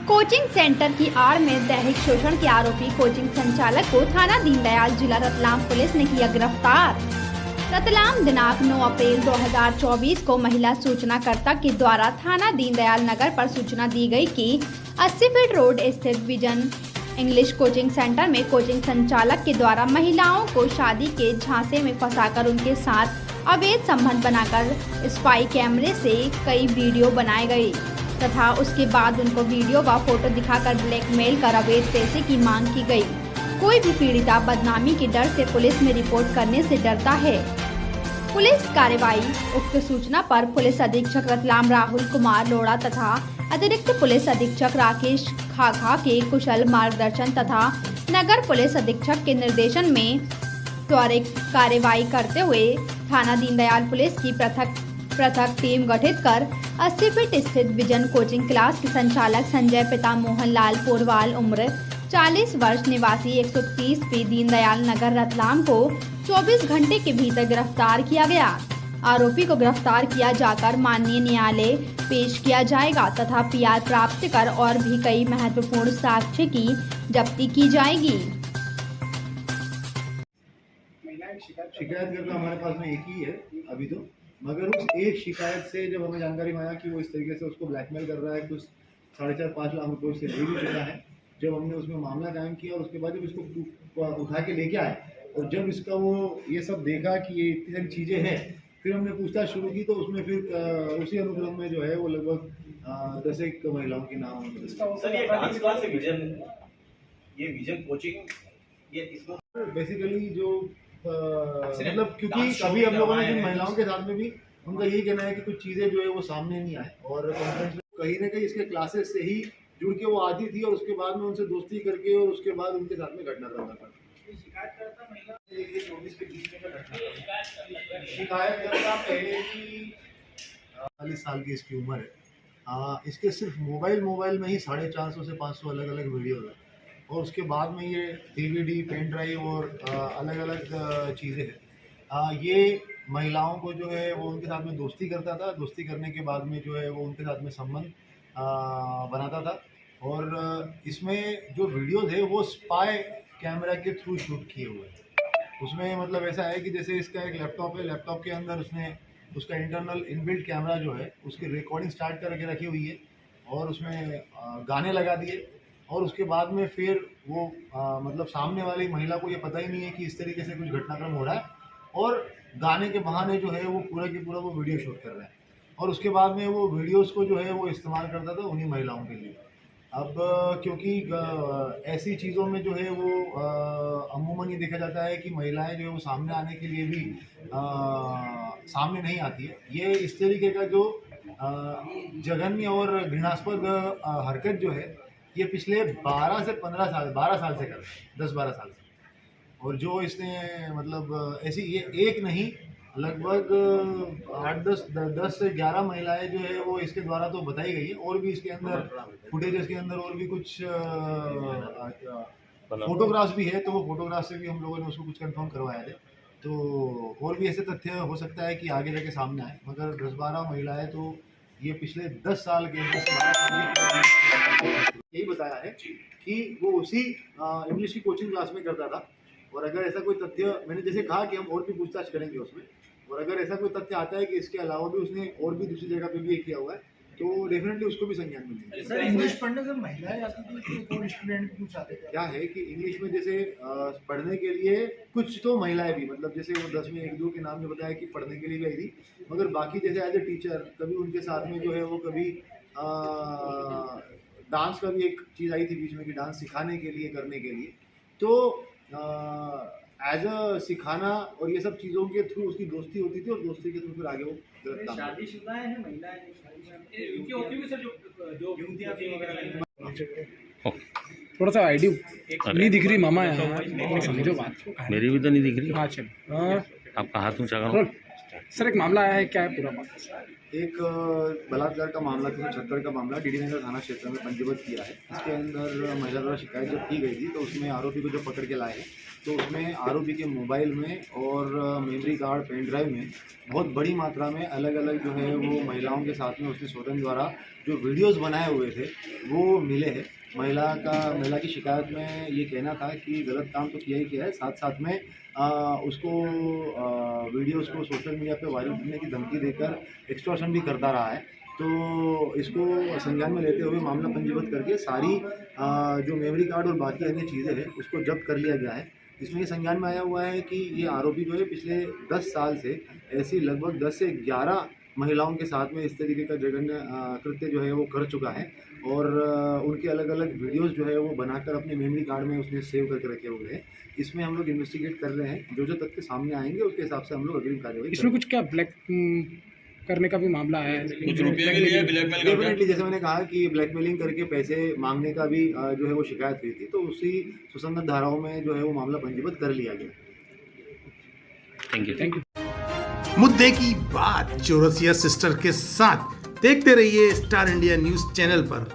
Coaching centre की आड़ में दैहिक शोषण के आरोपी कोचिंग संचालक को थाना दीनदयाल जिला रतलाम पुलिस ने किया गिरफ्तार। रतलाम दिनांक 9 अप्रैल 2024 को महिला सूचनाकर्ता के द्वारा थाना दीनदयाल नगर पर सूचना दी गई कि 80 फीट रोड स्थित विजन इंग्लिश कोचिंग सेंटर में कोचिंग संचालक के द्वारा महिलाओं को शादी के झांसे में फंसाकर उनके साथ अवैध संबंध बनाकर स्पाई कैमरे से कई वीडियो बनाए गए तथा उसके बाद उनको वीडियो व फोटो दिखाकर ब्लैकमेल कर अवैध पैसे की मांग की गई। कोई भी पीड़िता बदनामी के डर से पुलिस में रिपोर्ट करने से डरता है। पुलिस कार्रवाई। उक्त सूचना पर पुलिस अधीक्षक रतलाम राहुल कुमार लोड़ा तथा अतिरिक्त पुलिस अधीक्षक राकेश खाखा के कुशल मार्गदर्शन तथा नगर पुलिस अधीक्षक के निर्देशन में त्वरित कार्रवाई करते हुए थाना दीनदयाल पुलिस की पृथक टीम गठित कर 80 फीट स्थित विजन कोचिंग क्लास के संचालक संजय पिता मोहन लाल पोरवाल उम्र 40 वर्ष निवासी 130 फीट दीनदयाल नगर रतलाम को 24 घंटे के भीतर गिरफ्तार किया गया। आरोपी को गिरफ्तार किया जाकर माननीय न्यायालय पेश किया जाएगा तथा पीआर प्राप्त कर और भी कई महत्वपूर्ण साक्ष्य की जब्ती की जाएगी। शिकायत करना हमारे पास में एक ही है अभी तो, मगर उस एक शिकायत से जब हमें जानकारी में आया कि वो इस तरीके से उसको ब्लैकमेल कर रहा है, कुछ 4.5-5 लाख रुपये उससे ले भी चुका है। जब हमने उसमें मामला कायम किया और उसके बाद जब इसको उठा के लेके आए और जब इसका वो ये सब देखा कि ये इतनी सारी चीज़ें हैं, फिर हमने पूछताछ शुरू की तो उसमें फिर उसी अनुक्रम में जो है वो लगभग 10 एक महिलाओं के नाम। सर ये डांस क्लास है ये विजन कोचिंग ये इसमें बेसिकली जो मतलब क्योंकि कभी हम लोगों ने जिन महिलाओं के साथ में भी उनका यही कहना है कि कुछ चीज़ें जो है वो सामने नहीं आए और कहीं ना कहीं इसके क्लासेस से ही जुड़ के वो आती थी और उसके बाद में उनसे दोस्ती करके और उसके बाद उनके साथ में घटनाक्रम था। शिकायतकर्ता पहले की 40 साल की इसकी उम्र है। इसके सिर्फ मोबाइल में ही 450 से 500 अलग अलग वीडियो है और उसके बाद में ये DVD पेन ड्राइव और अलग अलग चीज़ें हैं। ये महिलाओं को जो है वो उनके साथ में दोस्ती करता था, दोस्ती करने के बाद में जो है वो उनके साथ में संबंध बनाता था और इसमें जो वीडियोज़ है वो स्पाई कैमरा के थ्रू शूट किए हुए हैं। उसमें मतलब ऐसा है कि जैसे इसका एक लैपटॉप है, लैपटॉप के अंदर उसने उसका इंटरनल इनबिल्ट कैमरा जो है उसकी रिकॉर्डिंग स्टार्ट करके रखी हुई है और उसमें गाने लगा दिए और उसके बाद में फिर वो मतलब सामने वाली महिला को ये पता ही नहीं है कि इस तरीके से कुछ घटनाक्रम हो रहा है और गाने के बहाने जो है वो पूरा के पूरा वो वीडियो शूट कर रहा है और उसके बाद में वो वीडियोस को जो है वो इस्तेमाल करता था उन्हीं महिलाओं के लिए। अब क्योंकि ऐसी चीज़ों में जो है वो अमूमन ये देखा जाता है कि महिलाएं जो है वो सामने आने के लिए भी सामने नहीं आती है। ये इस तरीके का जो जघन्य और घृणास्पद हरकत जो है ये पिछले 12 से 15 साल 12 साल से कर रहे हैं, 10-12 साल से। और जो इसने मतलब ऐसी ये एक नहीं लगभग 8-10 से 11 महिलाएं जो है वो इसके द्वारा तो बताई गई है और भी इसके अंदर फुटेजेस के अंदर और भी कुछ फोटोग्राफ्स भी है, तो वो फोटोग्राफ से भी हम लोगों ने उसको कुछ कंफर्म करवाया थे। तो और भी ऐसे तथ्य हो सकता है कि आगे जाके सामने आए, मगर 10-12 महिलाएं तो ये पिछले 10 साल के यही बताया है कि वो उसी इंग्लिश की कोचिंग क्लास में करता था और अगर ऐसा कोई तथ्य, मैंने जैसे कहा कि हम और भी पूछताछ करेंगे उसमें, और अगर ऐसा कोई तथ्य आता है कि इसके अलावा भी उसने और भी दूसरी जगह पे भी ये किया हुआ है तो डेफिनेटली उसको भी संज्ञान मिलेगी। सर इंग्लिश पढ़ने से महिलाएं आती थी तो स्टूडेंट पूछ आते थे। क्या है कि इंग्लिश में जैसे पढ़ने के लिए कुछ तो महिलाएं भी, मतलब जैसे वो 10 में 1-2 के नाम जो बताया कि पढ़ने के लिए भी आई थी, मगर बाकी जैसे एज ए टीचर कभी उनके साथ में जो है वो कभी डांस का भी एक चीज़ आई थी बीच में कि डांस सिखाने के लिए करने के लिए, तो एज अ सिखाना और ये सब चीज़ों के थ्रू उसकी दोस्ती होती थी और दोस्ती के थ्रू फिर आगे वो शादीशुदा है महिलाएं इनकी होती है सर जो युवतियां वगैरह। थोड़ा सा आईडी नहीं दिख रही मामा यार, समझो बात। मेरी भी तो नहीं दिख रही। हाँ चलो आप कहाँ तुम चाह सर एक मामला आया है, क्या है पूरा बात? एक बलात्कार का मामला 376 का मामला डीडी नगर थाना क्षेत्र में पंजीबद्ध किया है। इसके अंदर महिला द्वारा शिकायत जब की गई थी तो उसमें आरोपी को जब पकड़ के लाए तो उसमें आरोपी के मोबाइल में और मेमोरी कार्ड पेन ड्राइव में बहुत बड़ी मात्रा में अलग अलग जो है वो महिलाओं के साथ में उसने स्वतंत्र द्वारा जो वीडियोस बनाए हुए थे वो मिले हैं। महिला की शिकायत में ये कहना था कि गलत काम तो किया ही किया है, साथ साथ में उसको वीडियोस को सोशल मीडिया पे वायरल करने की धमकी देकर एक्सटॉर्शन भी करता रहा है। तो इसको संज्ञान में लेते हुए मामला पंजीबद्ध करके सारी जो मेमोरी कार्ड और बाकी अन्य चीज़ें हैं उसको जब्त कर लिया गया है। इसमें ये संज्ञान में आया हुआ है कि ये आरोपी जो है पिछले 10 साल से ऐसी लगभग 10 से 11 महिलाओं के साथ में इस तरीके का जघन्य कृत्य जो है वो कर चुका है और उनके अलग अलग वीडियोस जो है वो बनाकर अपने मेमोरी कार्ड में उसने सेव करके रखे हुए हैं। इसमें हम लोग इन्वेस्टिगेट कर रहे हैं, जो तथ्य सामने आएंगे उसके हिसाब से हम लोग अग्रिम कार्रवाई इसमें कुछ क्या ब्लैक करने का भी मामला है? कुछ रुपये के लिए ब्लैकमेल करके डेफिनेटली जैसे मैंने कहा कि ब्लैकमेलिंग करके पैसे मांगने का भी जो है वो शिकायत हुई थी, तो उसी सुसंगत धाराओं में जो है वो मामला पंजीबद्ध कर लिया गया। Thank you. मुद्दे की बात चौरसिया सिस्टर के साथ देखते रहिए स्टार इंडिया न्यूज चैनल पर।